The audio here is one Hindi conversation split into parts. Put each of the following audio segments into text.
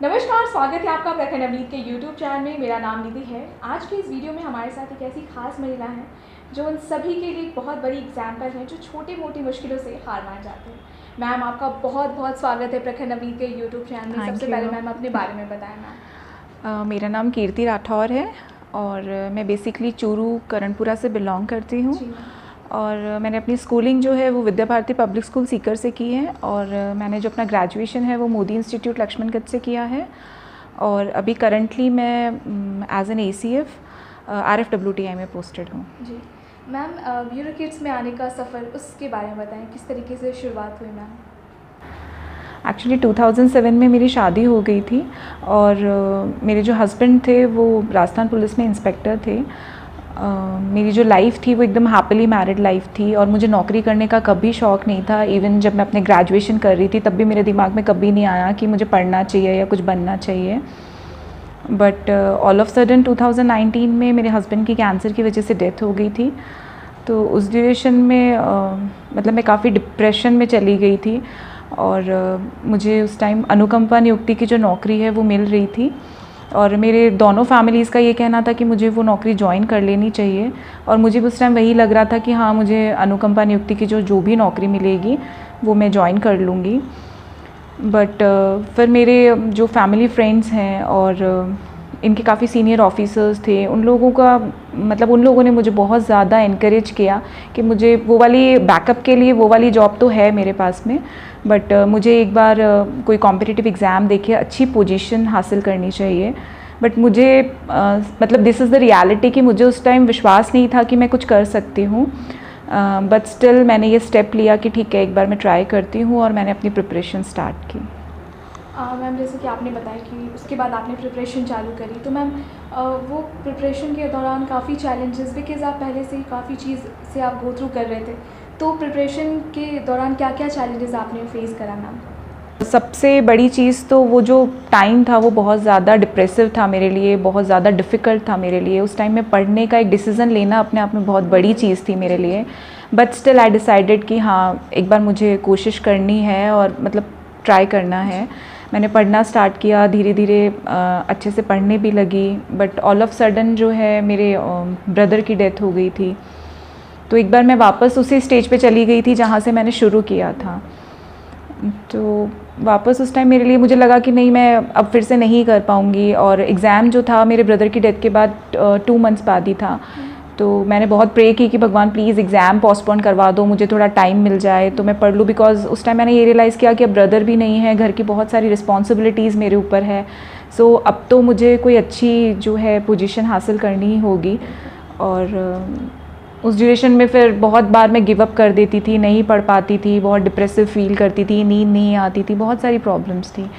नमस्कार, स्वागत है आपका प्रखर नवनीत के यूट्यूब चैनल में। मेरा नाम निधि है। आज के इस वीडियो में हमारे साथ एक ऐसी खास महिला है जो उन सभी के लिए एक बहुत बड़ी एग्जाम्पल है, जो छोटी मोटी मुश्किलों से हार मान जाते हैं। मैम, आपका बहुत बहुत स्वागत है प्रखर नवनीत के यूट्यूब चैनल में। सबसे पहले मैम अपने बारे में बताएं। मैम, मेरा नाम कीर्ति राठौर है और मैं बेसिकली चूरू करणपुरा से बिलोंग करती हूँ। और मैंने अपनी स्कूलिंग जो है वो विद्या भारती पब्लिक स्कूल सीकर से की है, और मैंने जो अपना ग्रेजुएशन है वो मोदी इंस्टीट्यूट लक्ष्मणगढ़ से किया है। और अभी करंटली मैं एज एन ACF RFWTI में पोस्टेड हूँ। जी मैम, ब्यूरो किड्स में आने का सफ़र, उसके बारे में बताएं, किस तरीके से शुरुआत हुई मैम? एक्चुअली 2007 में मेरी शादी हो गई थी, और मेरे जो हस्बैंड थे वो राजस्थान पुलिस में इंस्पेक्टर थे। मेरी जो लाइफ़ थी वो एकदम हैप्पीली मैरिड लाइफ थी, और मुझे नौकरी करने का कभी शौक़ नहीं था। इवन जब मैं अपने ग्रेजुएशन कर रही थी तब भी मेरे दिमाग में कभी नहीं आया कि मुझे पढ़ना चाहिए या कुछ बनना चाहिए। बट ऑल ऑफ सडन 2019 में मेरे हस्बैंड की कैंसर की वजह से डेथ हो गई थी। तो उस ड्यूरेशन में मतलब मैं काफ़ी डिप्रेशन में चली गई थी, और मुझे उस टाइम अनुकंपा नियुक्ति की जो नौकरी है वो मिल रही थी, और मेरे दोनों फैमिलीज़ का ये कहना था कि मुझे वो नौकरी ज्वाइन कर लेनी चाहिए। और मुझे उस टाइम वही लग रहा था कि हाँ, मुझे अनुकंपा नियुक्ति की जो भी नौकरी मिलेगी वो मैं ज्वाइन कर लूँगी। बट फिर मेरे जो फैमिली फ्रेंड्स हैं और इनके काफ़ी सीनियर ऑफिसर्स थे, उन लोगों ने मुझे बहुत ज़्यादा इनकरेज किया कि मुझे वो वाली बैकअप के लिए वो वाली जॉब तो है मेरे पास में, बट मुझे एक बार कोई कॉम्पिटिटिव एग्ज़ाम देके अच्छी पोजीशन हासिल करनी चाहिए। बट मुझे मतलब दिस इज़ द रियलिटी कि मुझे उस टाइम विश्वास नहीं था कि मैं कुछ कर सकती हूँ। बट स्टिल मैंने ये स्टेप लिया कि ठीक है, एक बार मैं ट्राई करती हूँ, और मैंने अपनी प्रिपरेशन स्टार्ट की। मैम, जैसे कि आपने बताया कि उसके बाद आपने प्रिपरेशन चालू करी, तो मैम वो प्रिपरेशन के दौरान काफ़ी चैलेंजेस, बिकॉज़ आप पहले से ही काफ़ी चीज़ से आप गो थ्रू कर रहे थे, तो प्रिपरेशन के दौरान क्या क्या चैलेंजेस आपने फेस करा मैम? सबसे बड़ी चीज़ तो वो जो टाइम था वो बहुत ज़्यादा डिप्रेसिव था मेरे लिए, बहुत ज़्यादा डिफ़िकल्ट था मेरे लिए। उस टाइम में पढ़ने का एक डिसीज़न लेना अपने आप में बहुत बड़ी चीज़ थी मेरे लिए। बट स्टिल आई डिसाइडेड कि हाँ, एक बार मुझे कोशिश करनी है और मतलब ट्राई करना है। मैंने पढ़ना स्टार्ट किया, धीरे धीरे अच्छे से पढ़ने भी लगी। बट ऑल ऑफ सडन जो है मेरे ब्रदर की डेथ हो गई थी, तो एक बार मैं वापस उसी स्टेज पे चली गई थी जहाँ से मैंने शुरू किया था। तो वापस उस टाइम मेरे लिए मुझे लगा कि नहीं, मैं अब फिर से नहीं कर पाऊँगी। और एग्ज़ाम जो था मेरे ब्रदर की डेथ के बाद 2 मंथ्स बाद ही था। तो मैंने बहुत प्रे की कि भगवान प्लीज़ एग्ज़ाम पोस्टपोन करवा दो, मुझे थोड़ा टाइम मिल जाए तो मैं पढ़ लूँ। बिकॉज़ उस टाइम मैंने ये रियलाइज़ किया कि अब ब्रदर भी नहीं है, घर की बहुत सारी रिस्पॉन्सिबिलिटीज़ मेरे ऊपर है। सो अब तो मुझे कोई अच्छी जो है पोजीशन हासिल करनी ही होगी। और उस ड्यूरेशन में फिर बहुत बार मैं गिव अप कर देती थी, नहीं पढ़ पाती थी, बहुत डिप्रेसिव फील करती थी, नींद नहीं आती थी, बहुत सारी प्रॉब्लम्स थी।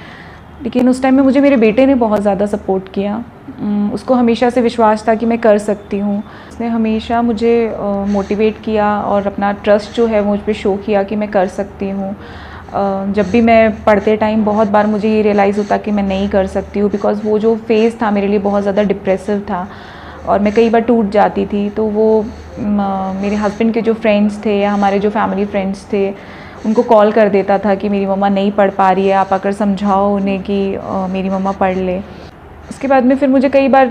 लेकिन उस टाइम में मुझे मेरे बेटे ने बहुत ज़्यादा सपोर्ट किया। उसको हमेशा से विश्वास था कि मैं कर सकती हूँ। उसने हमेशा मुझे मोटिवेट किया और अपना ट्रस्ट जो है मुझ पे शो किया कि मैं कर सकती हूँ। जब भी मैं पढ़ते टाइम बहुत बार मुझे ये रियलाइज़ होता कि मैं नहीं कर सकती हूँ, बिकॉज़ वो जो फेज़ था मेरे लिए बहुत ज़्यादा डिप्रेसिव था, और मैं कई बार टूट जाती थी। तो वो मेरे हस्बैंड के जो फ्रेंड्स थे या हमारे जो फैमिली फ्रेंड्स थे, उनको कॉल कर देता था कि मेरी मम्मा नहीं पढ़ पा रही है, आप आकर समझाओ उन्हें कि मेरी मम्मा पढ़ ले। उसके बाद में फिर मुझे कई बार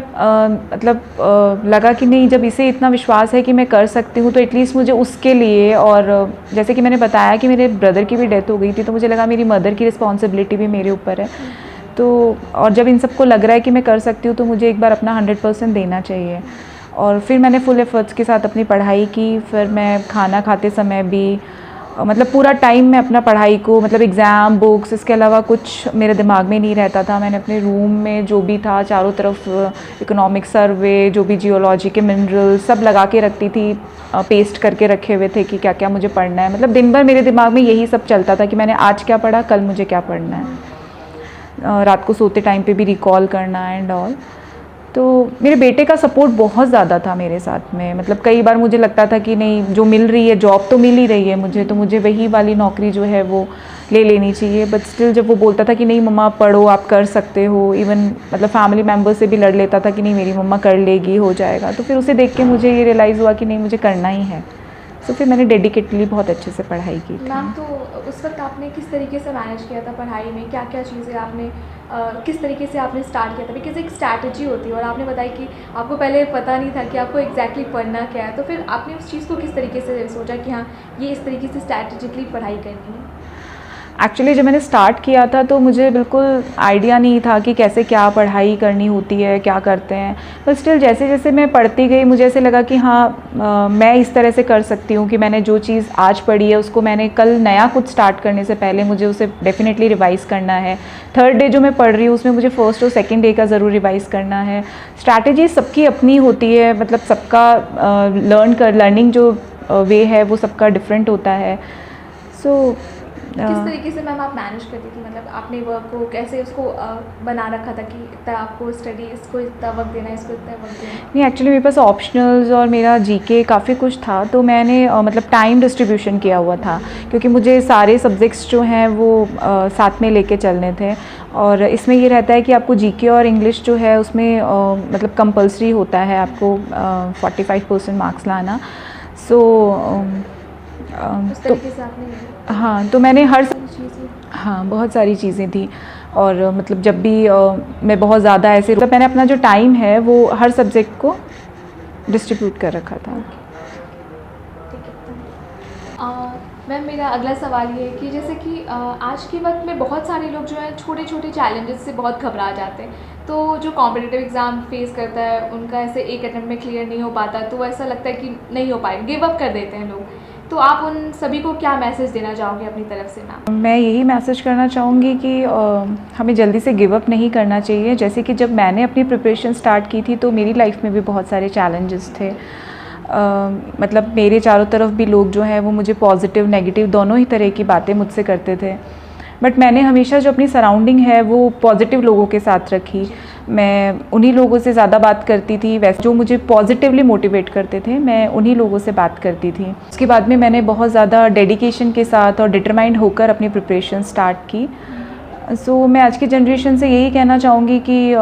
लगा कि नहीं, जब इसे इतना विश्वास है कि मैं कर सकती हूँ तो एटलीस्ट मुझे उसके लिए, और जैसे कि मैंने बताया कि मेरे ब्रदर की भी डेथ हो गई थी, तो मुझे लगा मेरी मदर की रिस्पॉन्सिबिलिटी भी मेरे ऊपर है। तो और जब इन सबको लग रहा है कि मैं कर सकती हूँ तो मुझे एक बार अपना 100% देना चाहिए। और फिर मैंने फुल एफर्ट्स के साथ अपनी पढ़ाई की। फिर मैं खाना खाते समय भी मतलब पूरा टाइम मैं अपना पढ़ाई को, मतलब एग्ज़ाम, बुक्स, इसके अलावा कुछ मेरे दिमाग में नहीं रहता था। मैंने अपने रूम में जो भी था चारों तरफ इकोनॉमिक सर्वे, जो भी जियोलॉजी के मिनरल्स सब लगा के रखती थी, पेस्ट करके रखे हुए थे कि क्या क्या मुझे पढ़ना है। मतलब दिन भर मेरे दिमाग में यही सब चलता था कि मैंने आज क्या पढ़ा, कल मुझे क्या पढ़ना है। रात को सोते टाइम पे भी रिकॉल करना एंड ऑल। तो मेरे बेटे का सपोर्ट बहुत ज़्यादा था मेरे साथ में। मतलब कई बार मुझे लगता था कि नहीं, जो मिल रही है जॉब तो मिल ही रही है मुझे, तो मुझे वही वाली नौकरी जो है वो ले लेनी चाहिए। बट स्टिल जब वो बोलता था कि नहीं मम्मा पढ़ो, आप कर सकते हो, इवन मतलब फैमिली मेम्बर से भी लड़ लेता था कि नहीं मेरी मम्मा कर लेगी, हो जाएगा, तो फिर उसे देख के मुझे ये रियलाइज़ हुआ कि नहीं, मुझे करना ही है। सो फिर मैंने डेडिकेटली बहुत अच्छे से पढ़ाई की थी। मैम, तो उस वक्त आपने किस तरीके से मैनेज किया था पढ़ाई में, क्या क्या चीज़ें आपने किस तरीके से आपने स्टार्ट किया था? बिकॉज एक स्ट्रैटेजी होती है और आपने बताया कि आपको पहले पता नहीं था कि आपको एग्जैक्टली पढ़ना क्या है, तो फिर आपने उस चीज़ को किस तरीके से सोचा कि हाँ, ये इस तरीके से स्ट्रैटेजिकली पढ़ाई करनी है? एक्चुअली जब मैंने स्टार्ट किया था तो मुझे बिल्कुल आइडिया नहीं था कि कैसे क्या पढ़ाई करनी होती है, क्या करते हैं। पर स्टिल जैसे जैसे मैं पढ़ती गई मुझे ऐसे लगा कि हाँ, मैं इस तरह से कर सकती हूँ कि मैंने जो चीज़ आज पढ़ी है उसको मैंने कल नया कुछ स्टार्ट करने से पहले मुझे उसे डेफिनेटली रिवाइज़ करना है। थर्ड डे जो मैं पढ़ रही हूँ उसमें मुझे फर्स्ट और सेकेंड डे का ज़रूर रिवाइज़ करना है। स्ट्रैटेजी सबकी अपनी होती है, मतलब सबका लर्निंग जो वे है वो सबका डिफरेंट होता है। सो किस तरीके से मैम आप मैनेज करती थी? मतलब आपने वर्क को कैसे उसको बना रखा था कि इतना आपको स्टडी, इसको इतना वक्त देना है, इसको इतना वक्त देना है? नहीं, एक्चुअली मेरे पास ऑप्शनल्स और मेरा जीके काफ़ी कुछ था, तो मैंने मतलब टाइम डिस्ट्रीब्यूशन किया हुआ था क्योंकि मुझे सारे सब्जेक्ट्स जो हैं वो साथ में लेके चलने थे। और इसमें ये रहता है कि आपको जीके और इंग्लिश जो है उसमें मतलब कंपलसरी होता है आपको 45% मार्क्स लाना। सो उस तरीके से आपने हाँ, तो मैंने हर चीज़ें हाँ, बहुत सारी चीज़ें थी। और मतलब जब भी मैं बहुत ज़्यादा ऐसे तो मैंने अपना जो टाइम है वो हर सब्जेक्ट को डिस्ट्रीब्यूट कर रखा था। ठीक है। मैम, मेरा अगला सवाल ये है कि जैसे कि आज के वक्त में बहुत सारे लोग जो हैं छोटे छोटे चैलेंजेस से बहुत घबरा जाते हैं, तो जो कॉम्पिटिटिव एग्ज़ाम फेस करता है उनका ऐसे एक अटेम्प्ट में क्लियर नहीं हो पाता, तो ऐसा लगता है कि नहीं हो पाएगा, गिव अप कर देते हैं लोग। तो आप उन सभी को क्या मैसेज देना चाहोगे अपनी तरफ से मैम? मैं यही मैसेज करना चाहूँगी कि हमें जल्दी से गिव अप नहीं करना चाहिए। जैसे कि जब मैंने अपनी प्रिपरेशन स्टार्ट की थी तो मेरी लाइफ में भी बहुत सारे चैलेंजेस थे। मतलब मेरे चारों तरफ भी लोग जो हैं वो मुझे पॉजिटिव नेगेटिव दोनों ही तरह की बातें मुझसे करते थे, बट मैंने हमेशा जो अपनी सराउंडिंग है वो पॉजिटिव लोगों के साथ रखी। मैं उन्हीं लोगों से ज़्यादा बात करती थी, वैसे जो मुझे पॉजिटिवली मोटिवेट करते थे मैं उन्हीं लोगों से बात करती थी। उसके बाद में मैंने बहुत ज़्यादा डेडिकेशन के साथ और डिटरमाइंड होकर अपनी प्रिपरेशन स्टार्ट की। सो मैं आज की जनरेशन से यही कहना चाहूँगी कि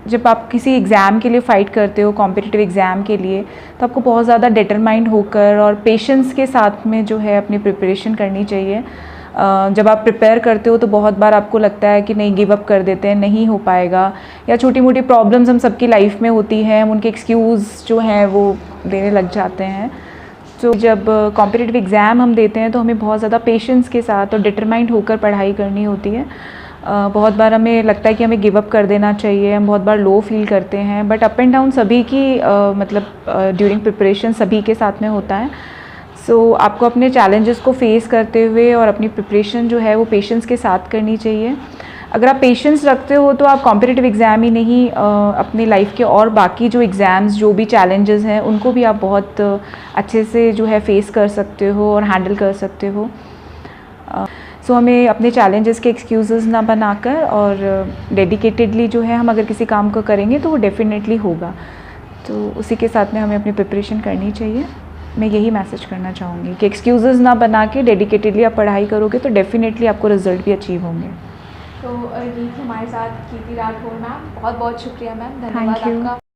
जब आप किसी एग्ज़ाम के लिए फ़ाइट करते हो, कॉम्पिटिटिव एग्ज़ाम के लिए, तो आपको बहुत ज़्यादा डिटरमाइंड होकर और पेशेंस के साथ में जो है अपनी प्रिपरेशन करनी चाहिए। जब आप प्रिपेयर करते हो तो बहुत बार आपको लगता है कि नहीं, गिव अप कर देते हैं, नहीं हो पाएगा, या छोटी मोटी प्रॉब्लम्स हम सबकी लाइफ में होती हैं, हम उनके एक्सक्यूज़ जो हैं वो देने लग जाते हैं। तो जब कॉम्पिटिटिव एग्ज़ाम हम देते हैं तो हमें बहुत ज़्यादा पेशेंस के साथ और डिटरमाइंड होकर पढ़ाई करनी होती है। बहुत बार हमें लगता है कि हमें गिव अप कर देना चाहिए, हम बहुत बार लो फील करते हैं, बट अप एंड डाउन सभी की मतलब ड्यूरिंग प्रिपरेशन सभी के साथ में होता है। सो आपको अपने चैलेंजेस को फेस करते हुए और अपनी प्रिपरेशन जो है वो पेशेंस के साथ करनी चाहिए। अगर आप पेशेंस रखते हो तो आप कॉम्पिटिटिव एग्ज़ाम ही नहीं, अपनी लाइफ के और बाकी जो एग्ज़ाम्स जो भी चैलेंजेस हैं उनको भी आप बहुत अच्छे से जो है फेस कर सकते हो और हैंडल कर सकते हो। सो हमें अपने चैलेंजेस के एक्सक्यूज़ेस ना बनाकर और डेडिकेटेडली जो है हम अगर किसी काम को करेंगे तो वो डेफिनेटली होगा। तो उसी के साथ में हमें अपनी प्रिपरेशन करनी चाहिए। मैं यही मैसेज करना चाहूँगी कि एक्सक्यूज़ेस ना बना के डेडिकेटेडली आप पढ़ाई करोगे तो डेफिनेटली आपको रिजल्ट भी अचीव होंगे। तो ये थी हमारे साथ कीर्ति राठौर मैम। बहुत बहुत शुक्रिया मैम, धन्यवाद थैंक यू। आपका।